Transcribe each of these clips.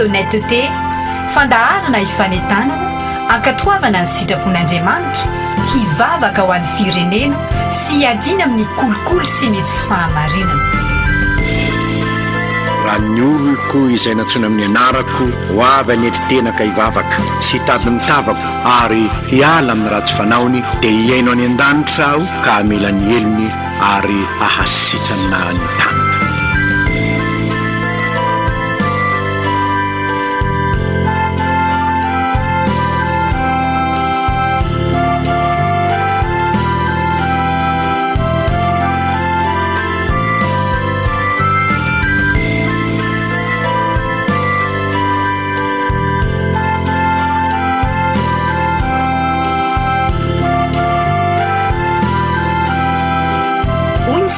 d'honnêteté, fandaharana hifanentanana, ankatoavana ny sitrapon'Andriamanitra, hivavaka ho an'ny firenena sy hiadiana amin'ny kolikoly sy ny tsy fahamarinana. Raha ny olo koa izay natsoina amin'ny anarako ho avy anety tena ka hivavaka sy hitady mitavako ary hiala amin'ny ratsy fanaony dia hiaino any an-danitra aho ka hamela ny elony ary hahasitrana ny tanana.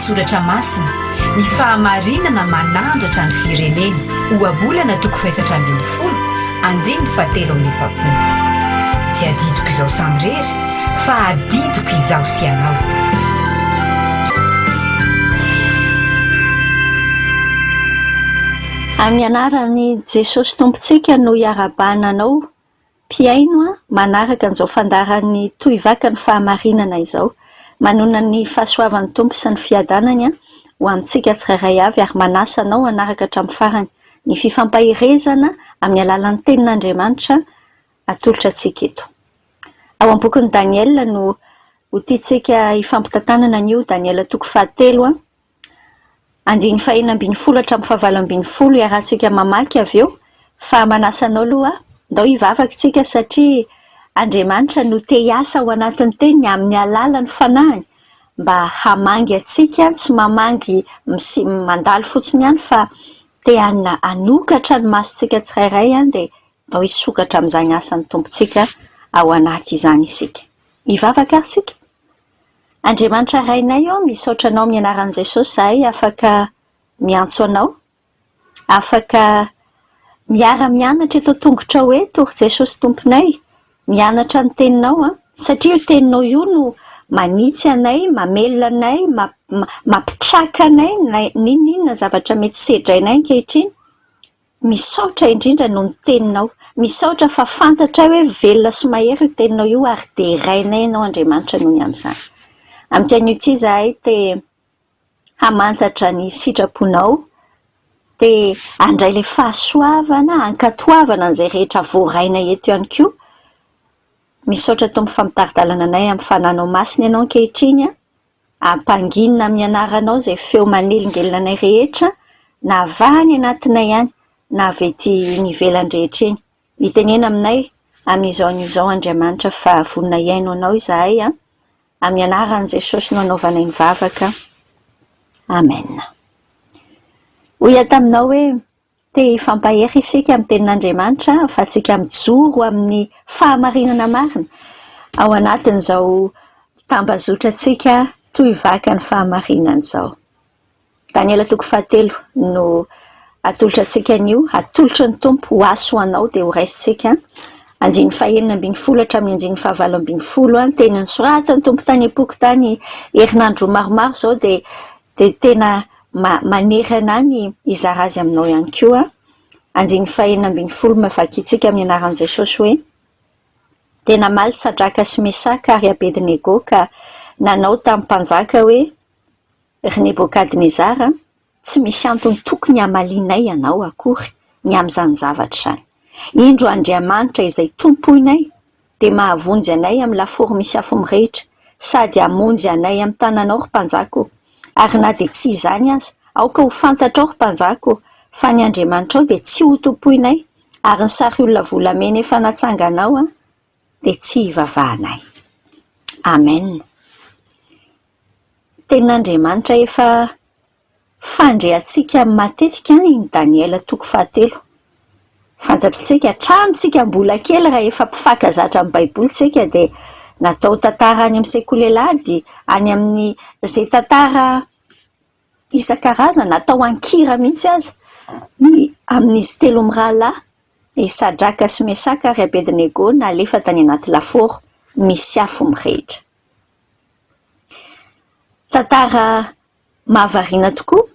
Soratra masina ny fahamarinana manandratra ny firenena ho abolana toko 720 andiny fatelo amin'ny efapolo. Tsy adidiko izao samy rery fa adidiko izaho sy anao. Amin'ny anaran'i Jesosy tompontsika no iarabananao mpiaino manaraka an'izao fandaharany tohivaka ny fahamarinana izao. Manona ny fahasoavan'ny tompo sy ny fiadanany ho amintsika tsirairay avy ary manasa anao anaraka hatramin'ny farany ny fifampahirezana amin'ny alalan'ny tenin'Andriamanitra atolotra antsika eto. Ao am-bokin'ny Daniela no ho tiantsika ifampitantanana an'io Daniela toko 7 andiny 4:40 hatramin'ny 7:40 iarahantsika mamaky avy eo fa manasa anao aloha ndao hivavaka tsika satria Andriamanitra no te hiasa ao anatin'ny teny amin'ny alalan'ny fanahiny mba hamangy atsika, tsy mamangy mandalo fotsiny ihany fa te anokatra ny masontsika tsirairay dia ndao hisokatra amin'izany asan'ny tompontsika ao anaty izany isika. Hivavaka ary isika. Andriamanitra rainay misaotra anao amin'ny anaran'i Jesosy zahay afaka miantso anao, afaka miara-mianatra eto tongotra hoe tory Jesosy tomponay. Mianatra ny teninao satria io teninao io no manitsy anay, mamelona anay, mampitraka anay ninona zavatra mety sedrainay ankehitriny. Misaotra indrindra noho ny teninao, misaotra fa fantatra hoe velona sy mahery io teninao io ary dia rainay ianao Andriamanitra noho ny amin'izany. Amin'izany ity zahay te hamantatra ny sitraponao, te handray ilay fahasoavana, ankatoavana an'izay rehetra voarainay eto ihany koa. Misaotra tompo famitaridalana anay amin'ny fananao masina ianao ankehitriny, ampanginina amin'ny anaranao izay feo manelingelina anay rehetra, na avany anatinay ihany, na avy ety nivelany rehetra eny. Hitenena aminay amin'izao Andriamanitra fa vonina iaino anao izahay amin'ny anaran'i Jesosy no anaovanay ny vavaka. Amen. Hoy taminao hoe te hifampahery isika amin'ny tenin'Andriamanitra fa tsika mijoro amin'ny fahamarinana marina ao anatin'izao tambazotrantsika tohivaka ny fahamarinana izao. Daniela toko 7 no atolotra antsika an'io, atolotra ny tompo ho aso anao dia ho raisintsika. Andiny 4:40 hatramin'ny andiny 7:40 tena nisoratany tompo tany epoky tany herinandro maromaro izao dia tena manery anany izara azy aminao ihany koa. Andiny 4:40 mavakitsika amin'ny anaran'i Jesosy hoe tena maly Sadraka sy Mesaka ary Abednego ka nanao tamin'ny mpanjaka hoe ry Nebokadnezara tsy misy antony tokony hamalinay ianao akory ny amin'izany zavatra izany. Indro Andriamanitra izay tompoinay dia mahavonjy anay amin'ny Lafaoro misy afo mirehitra sady hamonjy anay amin'ny tananao ry mpanjako. Ary na dia tsy izany aza, aoka ho fantatrao ry mpanjako fa ny Andriamanitra ao dia tsy ho tompoinay ary ny sary olona volamena efa natsanganao dia tsy hivavahanay. Amen. Tenin'Andriamanitra efa fandrehantsika matetika ny Daniela toko 7. Fantatritsika hatramintsika mbola kely raha efa mpifakazatra amin'ny baibolitsika dia natao tantara any amin'ny sekoly Alahady, any amin'ny izay tantara isan-karazany, natao ankira mihitsy aza amin'izy 3 mirahalahy, Sadraka sy Mesaka ary Abednego nalefa tany anaty Lafaoro misy afo mirehitra. Tantara mahavariana tokoa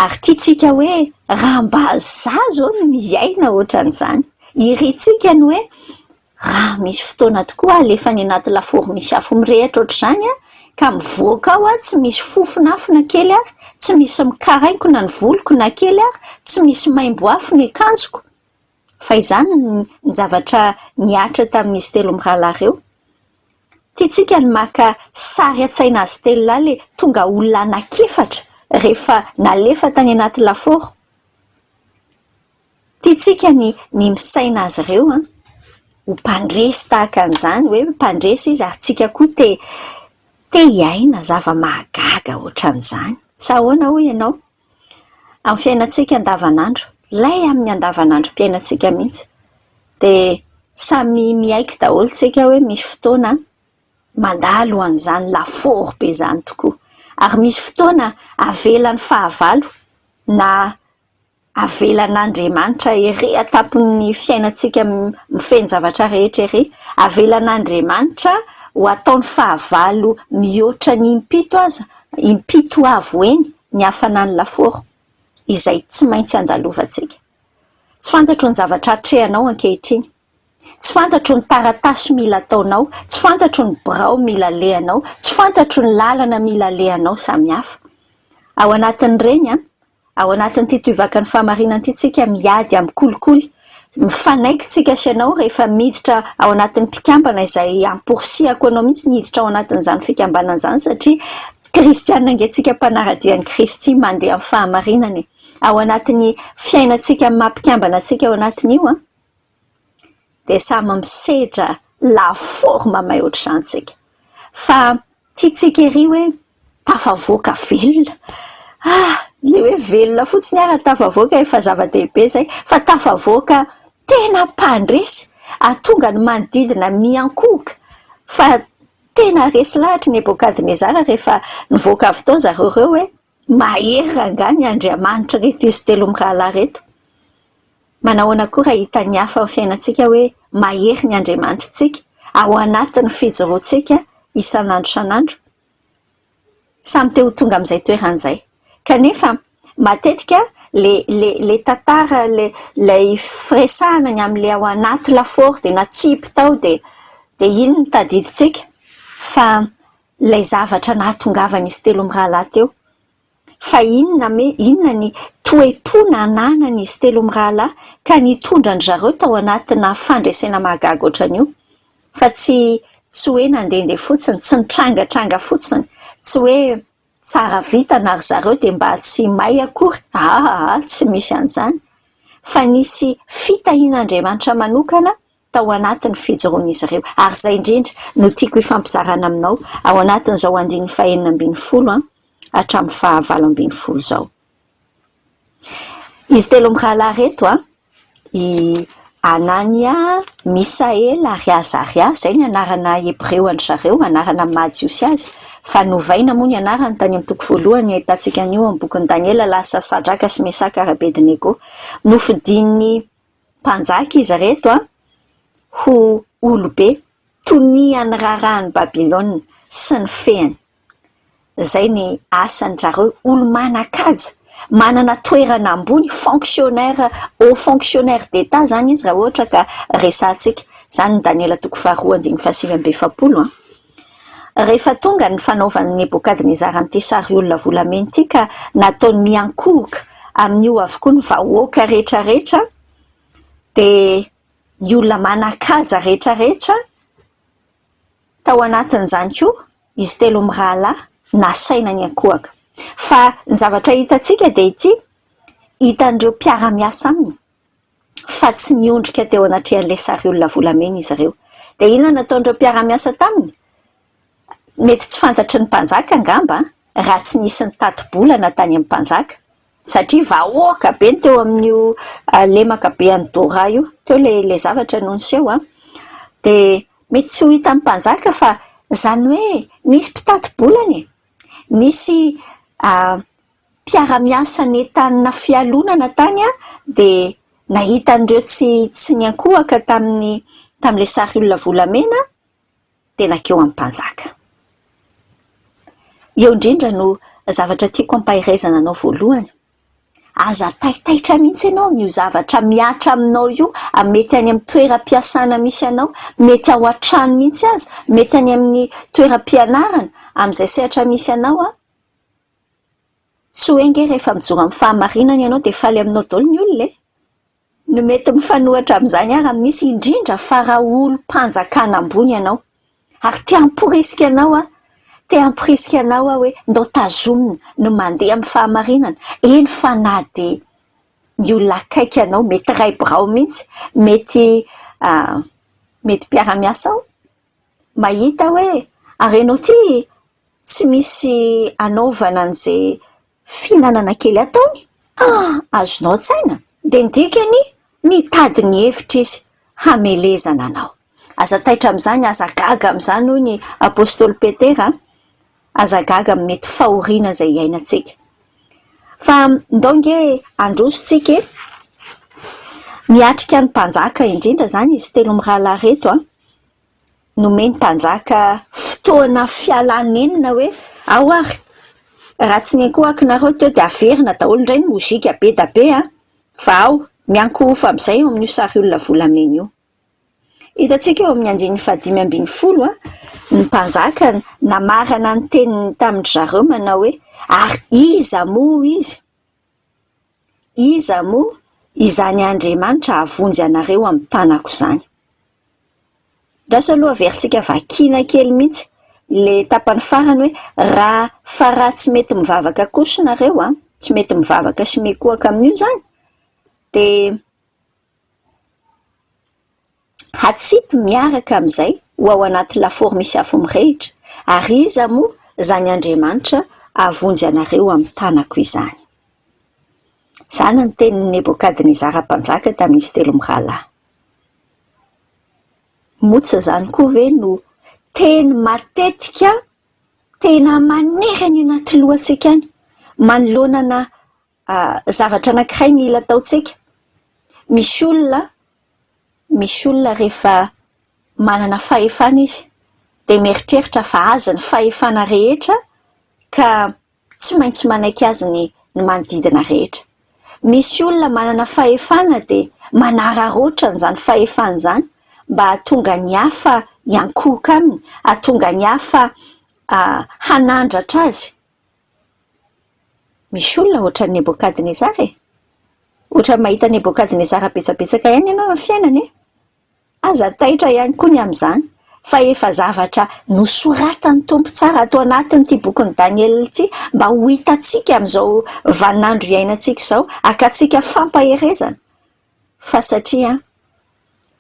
ary tiatsika hoe raha mba za zao no miaina ohatran'izany iritsika ny hoe raha misy fotoana tokoa alefa ny anaty lafaoro misy afo mirehatra ohatr'izany ka mivoaka ao tsy misy fofonafona kely ary tsy misy mikaraikona ny voloko na kely ary tsy misy maimbo afo ny akanjoko fa izany ny zavatra niatra tamin'izy telo mirahalahy ireo tiatsika ny maka sary an-tsaina azy telo lahy le tonga olona anakefatra rehefa nalefa tany anaty lafaoro tiatsika ny misaina azy ireo ho mpandresy tahaka an'izany hoe mpandresy izy ary tsika koa te hiaina zava-mahagaga ohatran'izany sa ahoana hoy ianao amin'ny fiainantsika andavanandro lay amin'ny andavanandrom-piainantsika mihitsy de samy miaiky daholo tsika hoe misy fotoana mandalo an'izany lafaoro be zany tokoa ary misy fotoana avelan'ny fahavalo na avelan'Andriamanitra ery atapon'ny fiainantsika mifeny zavatra rehetra ery avelan'Andriamanitra ho ataony fahavalo mihoatra ny impito avo eny ny hafanany lafaoro izay tsy maintsy andalovantsika tsy fantatro ny zavatra atrehanao ankehitriny tsy fantatro ny taratasy mila ataonao tsy fantatro ny birao mila lehanao tsy fantatro ny lalana mila lehanao samihafa ao anatin'ireny ao anatin'ity toivaka ny fahamarinana ity tsika miady amin'ny kolikoly mifanaiky tsika sy ianao rehefa miditra ao anatin'ny mpikambana izay amporsihako anao mihitsy niditra ao anatin'izany fikambanana izany satria kristiana angatsika mpanaradian'ny Kristy mandeha amin'ny fahamarinana ao anatin'ny fiainantsika mampikambana antsika ao anatin'io de samy misedra lafaoro mamay ohatr'izany tsika fa tiatsika ery hoe tafavoaka velona le hoe velona fotsiny ary tafavoaka efa zava-dehibe zay fa tafavoaka tena mpandresy atonga ny manodidina miankohoka fa tena resy lahatra ny Nebokadnezara rehefa nivoaka avy tao zareo ireo hoe mahery rangany Andriamanitra reto izy telo mirahalahy reto manahoana koa raha hita ny hafa amin'ny fiainantsika hoe mahery ny Andriamanitra tsika ao anatin'ny fijoroantsika isan'andro isan'andro samy te ho tonga amin'izay toeran'izay kanefa matetika le tantara lay firesahana ny amin'le ao anaty lafaoro de natsipy tao de ino ny tadiditsika fa lay zavatra nahatongavan'izy telo mirahalahy teo fa inona ny toe-po nananan'izy telo mirahalahy ka nitondra ny zareo tao anatina fandresena mahagaga ohatran'io fa tsy hoe nandehandeha fotsiny tsy nitrangatranga fotsiny tsy hoe tsara vita na ry zareo de mba tsy may akory tsy misy an'izany fa nisy fitahian'Andriamanitra manokana tao anatin'ny fijoroan'izy ireo ary zay indrindra no tiako hifampizarana aminao ao anatin'izao andin'ny 440 hatramin'ny 520 zao izy telo mirahalahy reto i Anania, Misael ary Azaria zay ny anarana hebreo an zareo anarana majiosy azy fa novaina moa ny anarany tany amin'ny toko voalohany ahitantsika an'io amin'ny bokin'ny Daniela lasa Sadraka sy Mesaka ary Abednego nofidin'ny mpanjaka izy reto ho olobe toniany rarahan'ny Babilôna sy ny fehany zay ny asan'ny zareo olo manan-kaja manana toerana ambony fonctionnaire au fonctionnaire d'État zany izy raha ohatra ka resantsika zany ny Daniela toko 2:5-7 rehefa tonga ny fanaovan'ny Nebokadnezara n'ity sary olona volamena ity ka nataony miankohoka amin'io avokoa ny vahoaka rehetrarehetra de ny olona manan-kaja rehetrarehetra tao anatin'izany koa izy telo mirahalahy nasaina ny ankohaka fa ny zavatra hitantsika de ity hitan'ireo mpiara-miasa aminy fa tsy niondrika teo anatrehan'ilay sary olona volamena izy ireo de inona nataon'ireo mpiara-miasa taminy mety tsy fantatry ny mpanjaka angamba raha tsy nisy ny tato-bolana tany amin'ny mpanjaka satria vahoaka be ny teo amin'io lemaka be an'ny Dora io teo le zavatra noho nyseho de mety tsy ho hita amin'ny mpanjaka fa zany hoe nisy mpitato-bolana nisy mpiara-miasa nentanina fialonana tany de nahitan'ireo tsy niankohaka tamin'ilay sary olona volamena de nakeo amin'ny mpanjaka eo indrindra no zavatra tiako ampahirezana anao voalohany aza taitaitra mihitsy ianao amin'io zavatra miatra aminao io, mety any amin'ny toeram-piasana misy anao, mety ao an-trano mihitsy aza, mety any amin'ny toeram-pianarana, amin'izay sehatra misy anao tsy hoe nge rehefa mijoro amin'ny fahamarinana ianao dia faly aminao daholo ny olona no mety mifanohatra amin'izany ary misy indrindra fa raha olo-mpanjakana ambony ianao ary te hamporisika anao hoe ndao tazomina no mandeha amin'ny fahamarinana, eny fa na dia ny olona akaiky anao mety ray birao mihitsy, mety mpiara-miasa ao mahita hoe ary ianao ty tsy misy anaovana an'izay fihinanana kely ataony, azonao tsaina dia ny dikany mitady ny hevitra izy hamelezana anao. Aza taitra amin'izany, aza gaga amin'izany hoy ny apôstôly Petera, aza gaga amin'ny mety fahoriana izay iainantsika. Fa ndao nge andrositsika miatrika ny mpanjaka indrindra zany izy telo mirahalahy reto nomeny mpanjaka fotoana fialanenina hoe ao ary raha tsy ny koa akinareo teo dia averina daholo indray ny mozika be da be fa ao miankofa amin'izay eo amin'io sary olona volamena io. Hitantsika eo amin'ny 5:50 ny mpanjaka namarana ny teniny tamin'ny zareo manao hoe ary iza moa izany Andriamanitra avonjy anareo amin'ny tanako izany. Ndraso aloha averintsika vakina kely mihitsy le tapany farany hoe raha tsy mety mivavaka kosa nareo tsy mety mivavaka sy mikoaka amin'io zany dia hatsipy miaraka amin'izay ho ao anaty lafaoro misy afo mirehitra ary iza moa zany Andriamanitra avonjy anareo amin'ny tanako izany. Zany ny tenin'ny Nebokadnezara mpanjaka tamin'izy telo mirahalahy. Motsa zany koa ve no teny matetika tena manerana anaty lohantsika any manoloana zavatra anankiray mila ataontsika. Misy olona rehefa manana fahefana izy dia mieritreritra fa azy ny fahefana rehetra ka tsy maintsy manaiky azy ny manodidina rehetra. Misy olona manana fahefana dia manararoatra n'izany fahefana izany mba hahatonga ny hafa hiankoka aminy, hahatonga ny hafa hanandratra azy. Misy olona ohatra Nebokadnezara ohatra mahita Nebokadnezara betsabetsaka ihany ianao amin'ny fiainany aza taitra ihany koa ny amin'izany fa efa zavatra nosoratan'ny tompo tsara ato anatin'ity bokin'ny Daniela ity mba ho hitantsika amin'izao vaninandro iainantsika izao akatsika fampaherezana fa satria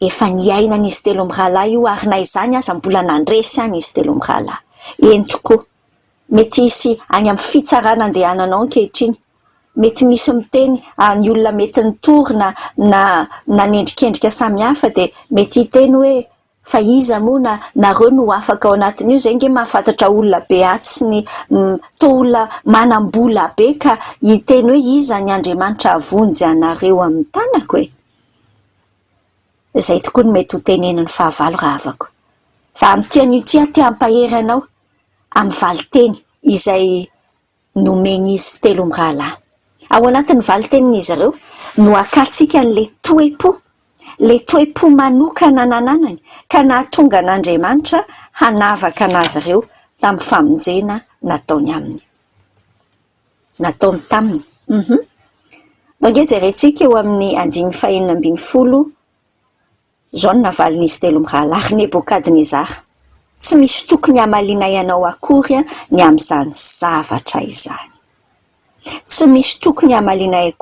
efa niainan'izy telo mirahalahy io ary na izany aza mbola nandresy any izy telo mirahalahy. Eny tokoa mety hisy any amin'ny fitsarana andehananao ankehitriny, mety misy miteny ny olona mety nitorina na nendrikendrika samihafa dia mety hiteny hoe fa iza moa nareo no afaka ao anatin'io, izay nge mahafantatra olona be atsy sy ny olona manam-bola be ka hiteny hoe iza ny Andriamanitra avonjy anareo amin'ny tanako izay tokoa no mety ho teneniny fahavalo rahavako. Fa amin'ity an'io ty hampahery anao amin'ny valiteny izay nomeny izy telo mirahalahy. Ao anatin'ny valitenin'izy ireo no akatsika n'le toe-po manokana nananany ka nahatonga n'Andriamanitra hanavaka anazy ireo tamin'ny famonjena nataony taminy. Donge jerentsika eo amin'ny 5:50 zao no navalin'izy telo mirahalahy ary Nebokadnezara. Tsy misy tokony hamaliana ianao akory ny amin'izany zavatra izany. Tsy misy tokony hamalianay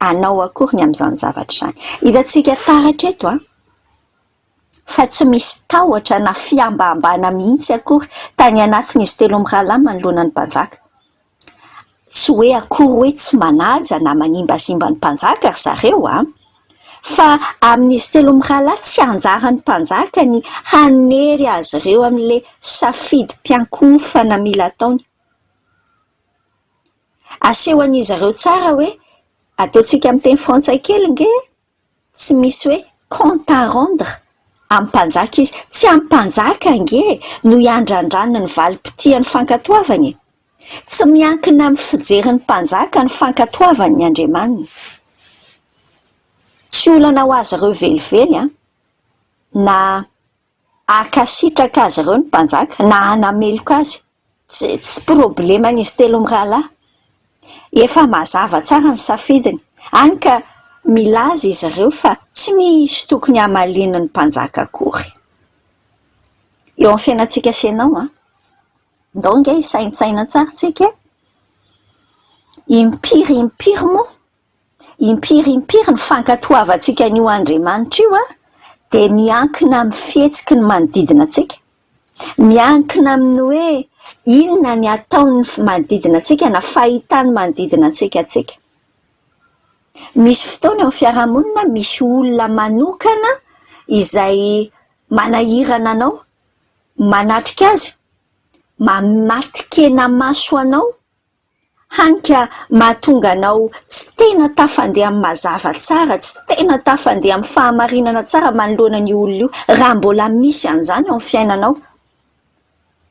anao akory ny amin'izany zavatra izany. Hitantsika taratra eto fa tsy misy tahotra na fiambambana mihitsy akory tany anatin'izy telo mirahalahy manoloana ny mpanjaka. Tsy hoe akory hoe tsy manaja na manimbazimba ny mpanjaka ry zareo fa amin'izy telo mirahalahy tsy anjaran'ny mpanjaka ny hanery azy ireo amin'le safidim-piankofana mila ataony. Asehoan'izy ireo tsara hoe ataontsika amin'ny teny frantsay kely nge tsy misy hoe compte à rendre amin'ny mpanjaka izy, tsy amin'ny mpanjaka nge no hiandrandranina ny valim-potian'ny fankatoavany tsy miankina amin'ny fijerin'ny mpanjaka ny fankatoavan'ny Andriamanina. Tsy olana ho azy ireo velively na akasitraka azy ireo ny mpanjaka na anameloka azy, tsy probleman'izy telo mirahalahy. Efa mazava tsara ny safidiny, hany ka milaza izy ireo fa tsy misy tokony hamalina ny mpanjaka akory. Eo amin'ny fiainantsika senao ndao nge saintsaina tsara tsika. Impiry moa, impiry ny fankatoavantsika n'io Andriamanitra io dia miankina amin'ny fihetsiky ny manodidina antsika, miankina amin'ny hoe inona ny ataony manodidina antsika na fahitany manodidina antsika. Misy fotoana eo amin'ny fiarahamonina misy olona manokana izay manahirana anao, manatrika azy, mamatikena maso anao, hany ka mahatonga anao tsy tena tafandeha amin'ny mazava tsara, tsy tena tafandeha amin'ny fahamarinana tsara manoloana ny olona io, raha mbola misy an'izany ao amin'ny fiainanao.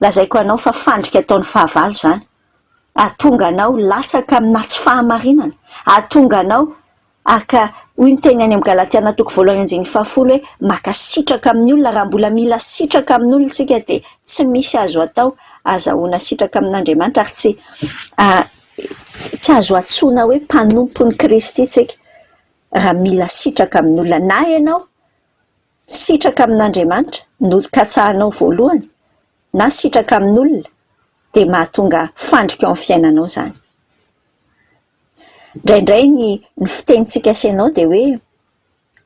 Lazaiko anao fa fandrika ataon'ny fahavalo zany. Ahatonga anao latsaka amina tsy fahamarinana, ahatonga anao aka hoy ny teny any amin'ny Galatiana 2:10 hoe makasitraka amin'ny olona. Raha mbola mila sitraka amin'ny olona tsika dia tsy misy azo atao azahoana sitraka amin'Andriamanitra ary tsy azo atsoina hoe mpanompon'ny Kristy tsika raha mila sitraka amin'ny olona. Na ianao sitraka amin'Andriamanitra no katsahanao voalohany, na sitraka amin'olona dia mahatonga fandrika eo amin'ny fiainanao zany. Indraindray ny fitenitsika senao dia hoe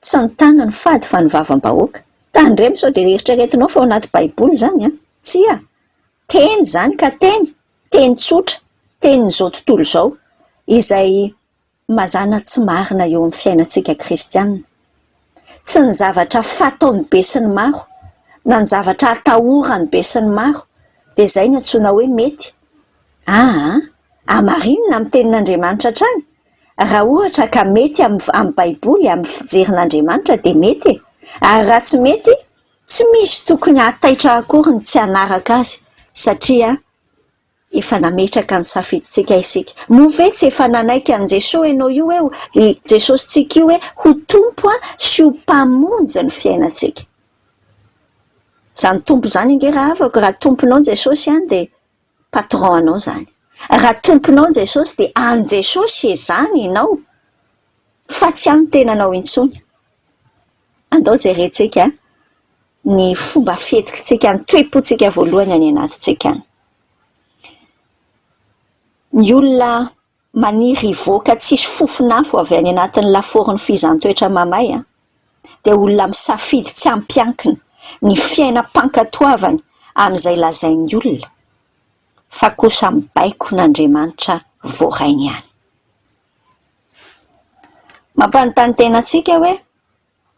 tsy ny tana ny fady fa ny vavam-bahoaka. Tandremo sao dia eritreretinao fa ao anaty baiboly zany tsia teny zany ka teny tsotra, teny'izao tontolo izao izay mazana tsy marina eo amin'ny fiainantsika kristiana. Tsy ny zavatra fataony be sy ny maro na ny zavatra atahorany be sy ny maro dia izay ny antsoina hoe mety. Amarinina amin'ny tenin'Andriamanitra trany. Raha ohatra ka mety amin'ny baiboly, amin'ny fijerin'Andriamanitra dia mety. Ary raha tsy mety, tsy misy tokony hataitra akory ny tsy hanaraka azy satria efa nametraka ny safidintsika isika. Move tsy efa nanaiky an' Jesosy ianao io hoe Jesosy tsika io hoe ho tompo sy ho mpamonjy ny fiainantsika. Zany tompo zany inge raha avako, raha tomponao Jesosy dia patron anao zany. Raha tomponao Jesosy dia an Jesosy izany ianao fa tsy any tenanao intsony. Andao jerentsika ny fomba fihetsikintsika, ny toe-pontsika voalohany any anatintsika any. Ny olona maniry hivoaka tsisy fofonafo avy any anatin'ny lafaoro ny fizan-toetra mamay dia olona misafidy tsy ampiankina ny fiainam-pankatoavany amin'izay lazain'ny olona fa kosa mibaiko n'Andriamanitra voarainy ihany. Mampanontany tena antsika hoe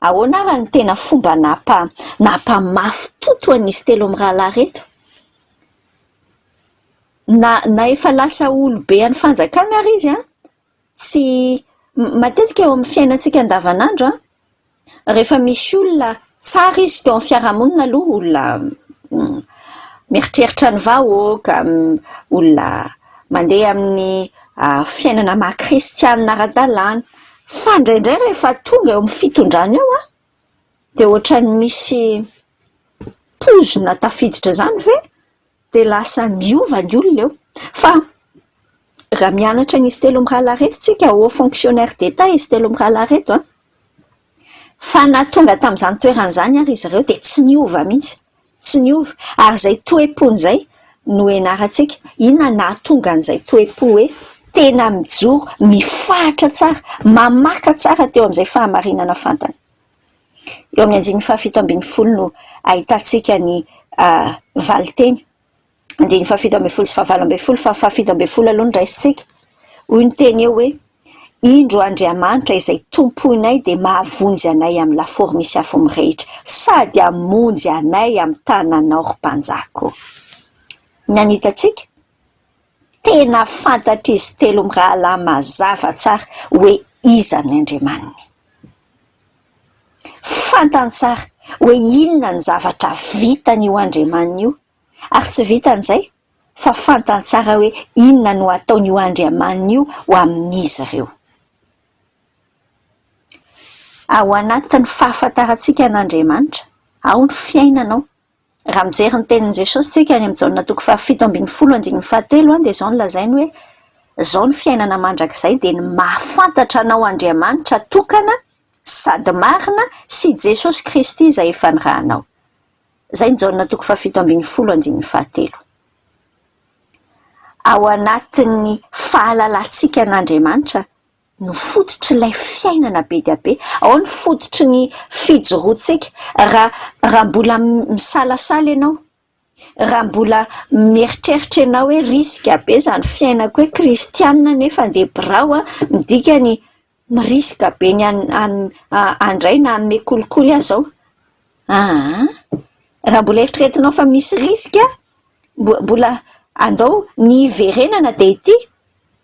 ahoana raha ny tena fomba napamafy toto an'izy telo mirahalahy reto? Na efa lasa olobe an'ny fanjakana ary izy tsy matetika eo amin'ny fiainantsika andavanandro rehefa misy olona tsara izy teo amin'ny fiarahamonina aloha, olona mieritreritra ny vahoaka, olona mandeha amin'ny fiainana maha-kristiana ara-dalàna, fa indraindray rehefa tonga eo amin'ny fitondrana eo dia ohatran'ny misy pozona tafiditra zany ve dia lasa miova ny olona eo. Fa raha mianatra n'izy telo mirahalahy reto tsika haut fonctionnaire d'État izy telo mirahalahy reto fa na tonga tamin'izany toerana zany ary izy ireo dia tsy niova mihitsy, tsy niova. Ary izay toe-pony izay no ianarantsika, inona nahatonga an'izay toe-po hoe tena mijoro, mifahatra tsara, mamaka tsara teo amin'izay fahamarinana fantany. Eo amin'ny 7:50 no ahitantsika ny valiteny 7:50 sy 7:50 fa 7:50 aloha ny raisintsika. Hoy ny teny eo hoe indro Andriamanitra izay tomponay dia mahavonjy anay amin'ny lafaoro misy afo mirehitra sady hamonjy anay amin'ny tananao ry mpanjaka. Nanitatsika tena fantatra izy telo mirahalahy mazava tsara hoe iza ny Andriamaniny. Fantany tsara hoe inona ny zavatra vitany io Andriamaniny io, ary tsy vitan'izay fa fantany tsara hoe inona no ataon'io Andriamanina io ho amin'izy ireo. Ao anatin'ny fahafantarantsika an'Andriamanitra, ao ny fiainanao. Raha mijery ny tenin'i Jesosy tsika any amin'ny Jaona 7:17 dia izao no lazainy hoe izao ny fiainana mandrakizay dia ny mahafantatra anao Andriamanitra tokana sady marina sy Jesosy Kristy izay efa nirahanao. Izay ny Jaona 7:17. Ao anatin'ny fahalalantsika an'Andriamanitra no fototry ilay fiainana be dia be. Ao ny fototry ny fijoroantsika. Raha mbola misalasala ianao, raha mbola mieritreritra ianao hoe riska be izany fiainako hoe kristiana nefa dia birao midika ny miriska be ny andray na hanome kolikoly azy zao. Raha mbola eritreretinao fa misy riska, mbola andao ny iverenana dia ity.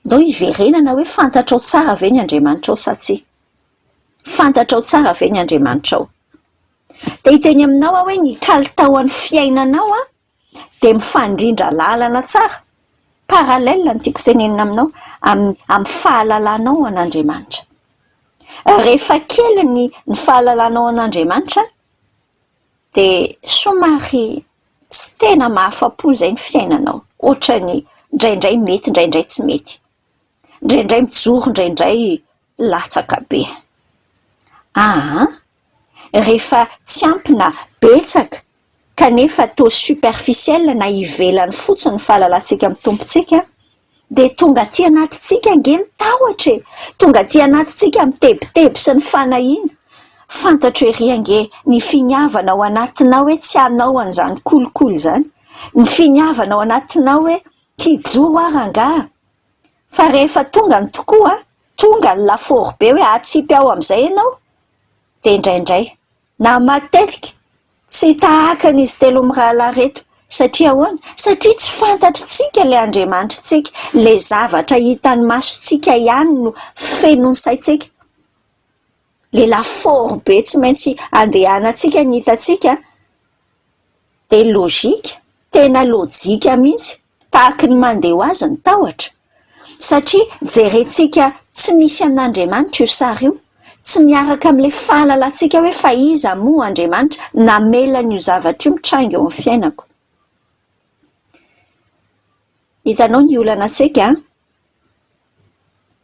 Andao iverenana hoe fantatrao tsara ve ny Andriamanitrao sa tsy? Fantatrao tsara ve ny Andriamanitrao? Dia hiteny aminao hoe ny kalitaon'ny fiainanao dia mifandrindra lalana tsara. Paralèle ny tiako tenenina aminao amin'ny fahalalanao an'Andriamanitra. Rehefa kely ny fahalalanao an'Andriamanitra dia somary tsy tena mahafa-po izay ny fiainanao. Ohatra ny indraindray mety, indraindray tsy mety. Indraindray mijoro, indraindray latsaka be. Rehefa tsy ampina betsaka kanefa toa superficiel na ivelany fotsiny fahalalantsika amin'ny tompontsika dia tonga aty anatintsika ange ny tahotra e. Tonga aty anatintsika mitebiteby sy ny fanahiana. Fantatro ery ange ny finiavana ao anatinao hoe tsy anao an'izany kolikoly izany. Ny finiavana ao anatinao hoe kijoro aranga. Fa rehefa tonga ny tokoa, tonga ny Lafaoro be hoe atsipy ao amin'izay ianao, dia indraindray na matetika tsy tahaka an'izy telo mirahalahy reto. Satria ahoana? Satria tsy fantatritsika ilay Andriamanitrantsika, ilay zavatra hitan'ny masontsika ihany no fenony saintsika. Ilay Lafaoro be tsy maintsy andehanantsika ny hitantsika dia lôjika, tena lôjika mihitsy, tahaka ny mandeha ho azy ny tahotra. Satria jerentsika tsy misy an'Andriamanitra io sary io, tsy miaraka amin'ilay fahalalantsika hoe fa iza moa Andriamanitra namelana io zavatra io mitranga eo amin'ny fiainako. Hitanao ny olana antsika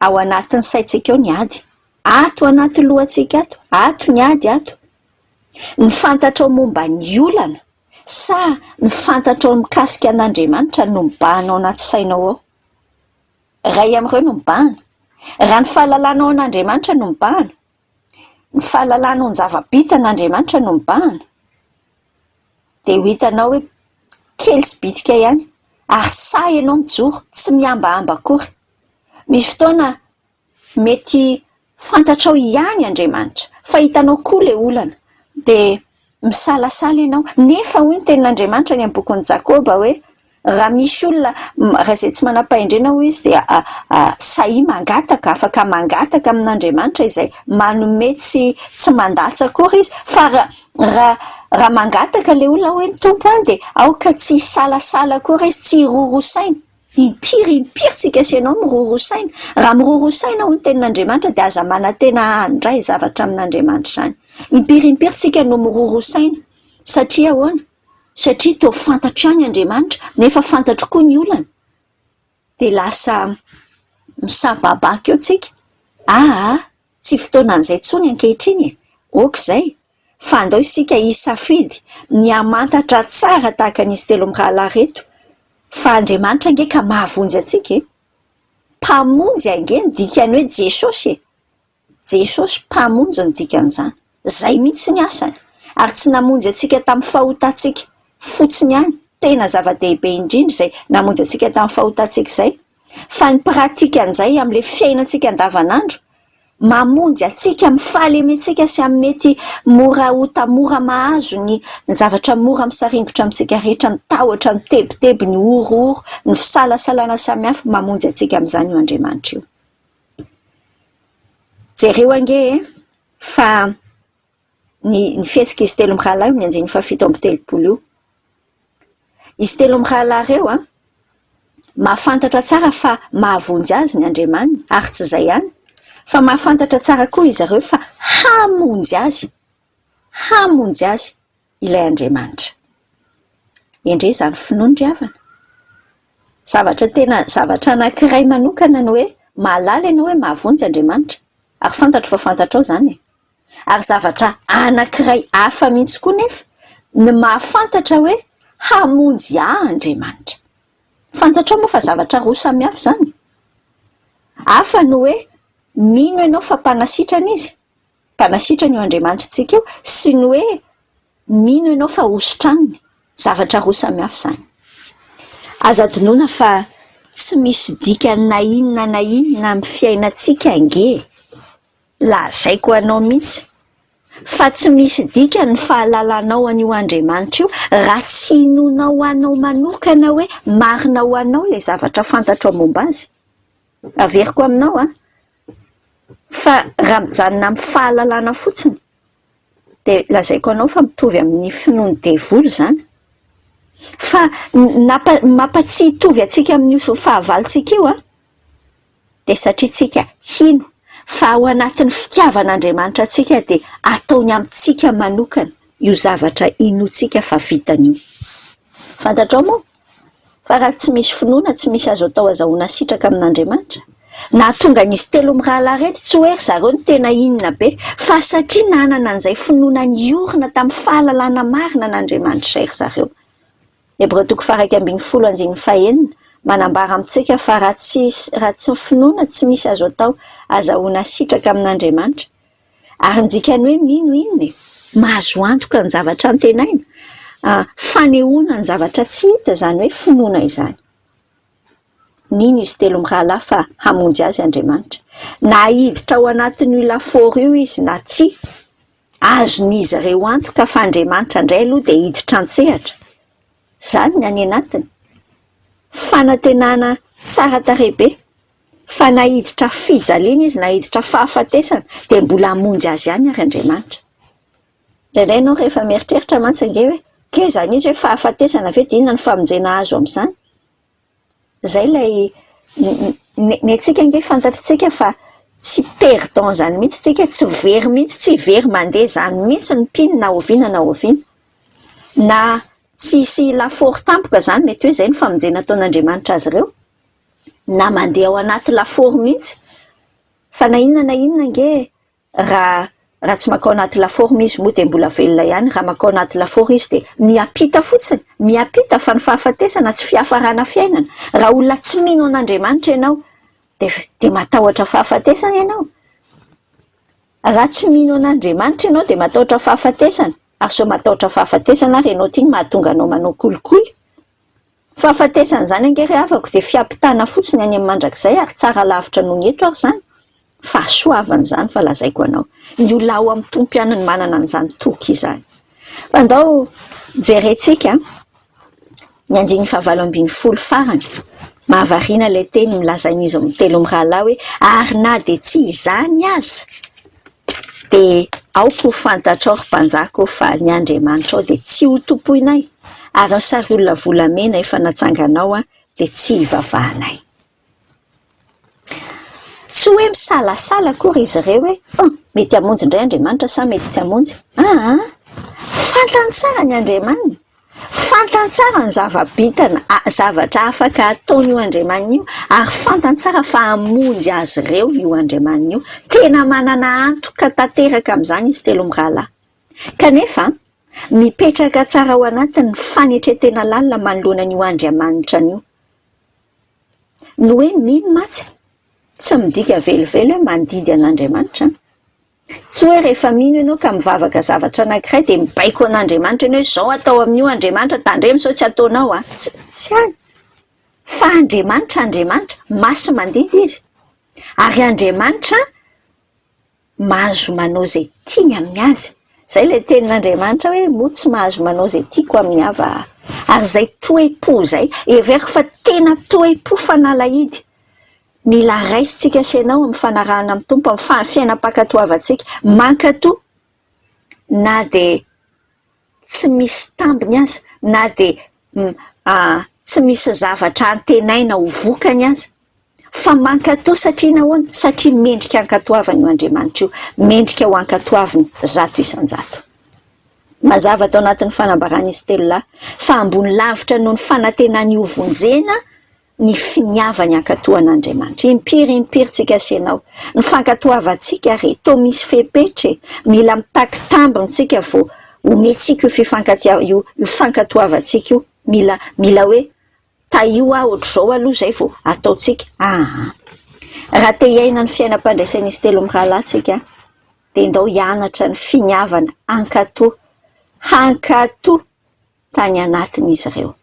ao anatin'ny saintsika ao ny ady. Ato anaty lohantsika ato ny ady ato. Ny fantatrao momba ny olana sa ny fantatrao mikasika an'Andriamanitra no mibahanao anaty sainao ao. Ray amin'ireo no mibahana. Raha ny fahalalànao an'Andriamanitra no mibahana, ny fahalalànao ny zava-bita an'Andriamanitra no mibahana, dia ho hitanao hoe kely sy bitika ihany, ary say ianao mijoro, tsy miambahamba akory. Misy fotoana mety fantatrao ihany Andriamanitra, fa hitanao koa ilay olana, dia misalasala ianao. Nefa hoy ny tenin'Andriamanitra ny amin'ny bokin'ny Jakoba hoe raha misy olona raha izay tsy manam-pahendrena hoy izy dia sahy mangataka, afaka mangataka amin'Andriamanitra izay manome tsy mandatsy akory izy. Fa raha mangataka ilay olona hoe ny tompo any dia aoka tsy salasala akory izy, tsy irorosaina. Impiritsika sy ianao mirorosaina. Raha mirorosaina hoy ny tenin'Andriamanitra dia aza manantena handray zavatra amin'Andriamanitra izany. Impiritsika no mirorosaina. Satria ahoana? Satria toa fantatro ihany Andriamanitra nefa fantatro koa ny olana. Dia lasa misababaka eo tsika. Tsy fotoana an'izay tsony ankehitriny e. Oak'izay. Fa andao isika hisafidy ny hamantatra tsara tahaka an'izy telo mirahalahy reto. Fa Andriamanitra ange ka mahavonjy antsika e. Mpamonjy ange ny dikany hoe Jesosy e. Jesosy mpamonjy ny dikan'izany. Zay mihitsy ny asany. Ary tsy namonjy antsika tamin'ny fahotantsika fotsiny ihany, tena zava-dehibe indrindra izay namonjy antsika tamin'ny fahotantsika izay, fa ny pratikan'izay amin'ilay fiainantsika andavanandro, mamonjy antsika amin'ny fahalemetsika sy amin'ny mety mora ota mora mahazo ny zavatra mora misaringotra amintsika rehetra, ny tahotra, ny tebiteby, ny orooro, ny fisalasalana samihafa, mamonjy antsika amin'izany io Andriamanitra io. Jereo ange fa ny fihetsika izy telo mirahalahy io, ny 7:7 io. Izy telo mirahalahy ireo mahafantatra tsara fa mahavonjy azy ny Andriamanina ary tsy izay ihany fa mahafantatra tsara koa izy ireo fa hamonjy azy ilay Andriamanitra. Endre izany finoandriavana. Zavatra anankiray manokana no hoe mahalala ianao hoe mahavonjy Andriamanitra ary fantatro fa fantatrao zany. Ary zavatra anankiray hafa mihitsy koa nefa ny mahafantatra hoe hamonjy Andriamanitra. Fantatrao moa fa zavatra roa samihafa zany. Hafa no hoe mino ianao fa mpanasitrana izy, mpanasitrana io Andriamanitrantsika io, sy ny hoe mino ianao fa hosotraniny. Zavatra roa samihafa zany. Aza adinoina fa tsy misy dika na inona amin'ny fiainantsika ange. Lazaiko anao mihitsy fa tsy misy dika ny fahalalanao an'io Andriamanitra io raha tsy inonao anao manokana hoe marina ho anao le zavatra fantatro momba azy. Averiko aminao fa raha mijanona amin'ny fahalalana fotsiny dia lazaiko anao fa mitovy amin'ny finoany devolo zany. Fa mampatsy hitovy atsika amin'io fahavalontsika io dia satria tsika hino fa ao anatin'ny fitiavan'Andriamanitra tsika dia ataony amintsika manokana io zavatra inotsika fa vitan'io. Fantatrao moa fa raha tsy misy finoana tsy misy azo atao azahoana sitraka amin'Andriamanitra. Na tonga nisy telo mirahalahy reto tsy hoe zareo ny tena inona be fa satria nanana an'izay finoana niorina tamin'ny fahalalana marina n'Andriamanitra ry zareo. Hebreo 12:15 manambara amintsika fa raha tsy finoana tsy misy azo atao azahoana sitraka amin'Andriamanitra. Ary ndikany hoe mino inona mahazo antoka ny zavatra antenaina, fanehoana ny zavatra tsy hita zany hoe finoana izany. Nino izy telo mirahalahy fa hamonjy azy Andriamanitra. Na hiditra ao anatin'io Lafaoro io izy na tsy, azon'izy ireo antoka fa Andriamanitra indray aloha dia hiditra an-tsehatra. Zany ny any anatiny. Fanantenana tsara tarehy be. Fa na hiditra fijaliana izy na hiditra fahafatesana dia mbola hamonjy azy ihany ary Andriamanitra. Indraindray ianao rehefa mieritreritra mantsy ange hoe ke zany izy hoe fahafatesana ve dia inona ny famonjena azo amin'izany? Zay ilay ny antsika ange fantatritsika fa tsy perdant zany mihitsy tsika, tsy very mihitsy, tsy very mandeha zany mihitsy ny mpino na oviana. Na tsisy Lafaoro tampoka zany mety hoe zay ny famonjena ataon'Andriamanitra azy ireo. Na mandeha ao anaty Lafaoro mihitsy. Fa na inona ange raha tsy makao anaty Lafaoro izy moa dia mbola velona ihany. Raha makao anaty Lafaoro izy dia miampita fotsiny, miampita fa ny fahafatesana tsy fiafarana fiainana. Raha olona tsy mino an'Andriamanitra ianao dia matahotra fahafatesana ianao. Raha tsy mino an'Andriamanitra ianao dia matahotra fahafatesana. Ary so matahotra fahafatesana ary ianao ity mahatonga anao manao kolikoly. Fahafatesana zany angery avako dia fiampitana fotsiny any amin'ny mandrakizay ary tsara lavitra noho ny eto ary zany. Fahasoavana zany fa lazaiko anao. Ny olona ao amin'ny tompianany manana an'izany toky izany. Fa andao jerentsika ny 9:20 farany. Mahavarina ilay teny milazain'izy amin'ny telo mirahalahy hoe ary na dia tsy izany aza dia aoko fantatrao ry mpanjako fa ny Andriamanitra ao dia tsy ho tompoinay ary ny sary olona volamena efa natsanganao dia tsy hivavahanay. Tsy hoe misalasala akory izy ireo hoe mety hamonjy indray Andriamanitra sa mety tsy hamonjy. Fantany tsara ny Andriamanina. Fantany tsara ny zava-bitana, zavatra afaka ataony io Andriamanina io ary fantany tsara fa hamonjy azy ireo io Andriamanina io. Tena manana antoka tanteraka amin'izany izy telo mirahalahy. Kanefa mipetraka tsara ao anatiny fanetretena lalina manoloana an'io Andriamanitra an'io. No hoe mino matsy tsy midika velively hoe mandidy an'Andriamanitra. Tsy hoe rehefa mino ianao ka mivavaka zavatra anankiray dia mibaiko an'Andriamanitra ianao hoe izao atao amin'io Andriamanitra tandremo sao tsy ataonao Tsy any. Fa Andriamanitra masy mandidy izy. Ary Andriamanitra mahazo manao izay tiany amin'ny azy. Zay ilay tenin'Andriamanitra hoe moa tsy mahazo manao izay tiako amin'ny hava. Ary izay toe-po izay everiko fa tena toe-po fanalahidy. Mila raisitsika sy ianao amin'ny fanarahana amin'ny tompo amin'ny fiainam-pakatoavantsika mankato na dia tsy misy tambiny aza na dia tsy misy zavatra antenaina ho vokany aza fa mankatao satria nahoana satria mendrika ankatoavany io Andriamanitra io mendrika ho ankatoaviny 100 isan-jato mazava tao anatin'ny fanambarana izy telo lahy fa ambony lavitra noho ny fanantenany io vonjena ny finiavany ankatoan'Andriamanitra impiry-tsika senao ny fankatoavantsika re to misy fepetre mila mitaky tambontsika vo ometsika io fankatoavantsika io mila hoe ta io ohatr'izao aloha zay vo ataotsika raha te iaina ny fiainam-pandraisan'izy telo mirahalatsika dia ndao hianatra ny finiavana hankatoa tany anatin'izy ireo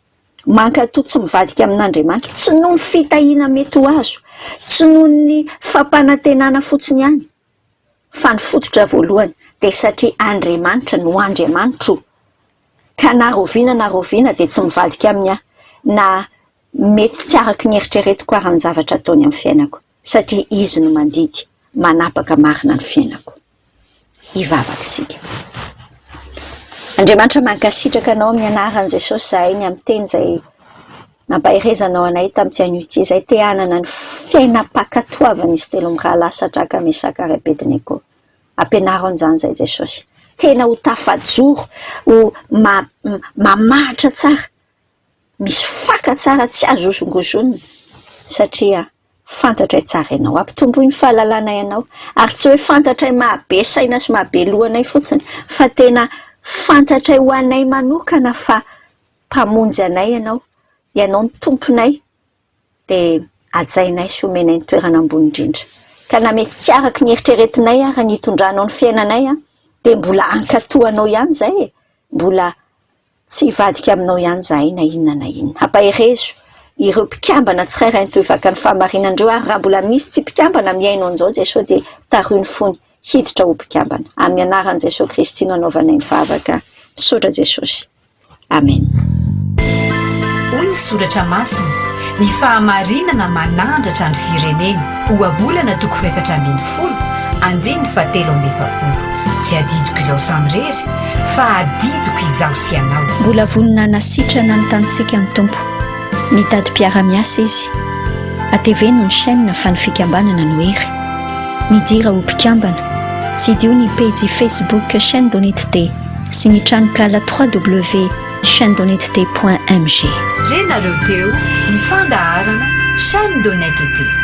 mankatoa tsy mivadika amin'Andriamanitra tsy noho ny fitahiana mety ho azo tsy noho ny fampanantenana fotsiny ihany fa ny fototra voalohany dia satria Andriamanitra no Andriamanitra ka na roviana dia tsy mivadika amin'ny na mety tsy araka ny eritreretiko ary ny zavatra ataony amin'ny fiainako satria izy no mandidy manapaka marina ny fiainako hivavaka isika. Andriamanitra mankasitraka anao amin'ny anaran'i Jesosy zahay ny amin'ny teny izay nampahirezanao anay tamin'ny an'io izay te hanana ny fiainam-pakatoavana izy telo mirahalahy Sadraka, Mesaka ary Abednego. Ampianaro an'izany izay Jesosy tena ho tafajoro ho mamahatra tsara misy faka tsara tsy azo osongosonina satria fantatray tsara ianao ampitomboy ny fahalalana ianao ary tsy hoe fantatray mahabe saina sy mahabe lohanay fotsiny fa tena fantatray ho anay manokana fa mpamonjy anay ianao ny tomponay dia ajainay sy omenay ny toerana ambony indrindra ka na mety tsy araka ny eritreretinay ary ny hitondranao ny fiainanay dia mbola ankatoanao ihany zay mbola tsy hivadika aminao ihany zahay na inona ampahirezo ireo mpikambana tsirairay ny toivaka ny fahamarinandreo ary raha mbola misy tsy mpikambana miainao an'izao Jesosy dia taroy ny fony hiditra ho mpikambana amin'ny anaran'i Jesosy Kristy no anaovanay ny vavaka misaotra Jesosy amen. Hoy ny soratra masina ny fahamarinana manandratra ny firenena ohabolana 720 andiny 720 tsy adidiko izao samirery fa adidiko izaho sy anao mbola vonina nasitrana ny tantsika ny tompo mitady mpiara-miasa izy ateveno ny Chaine fa ny fikambanana no hery midira ho mpikambana tsy dio ny page Facebook Chaine d'honnêteté sy ny tranokala www.chainedhonnêteté.mg renareo teo ny fandaharana Chaine d'honnêteté.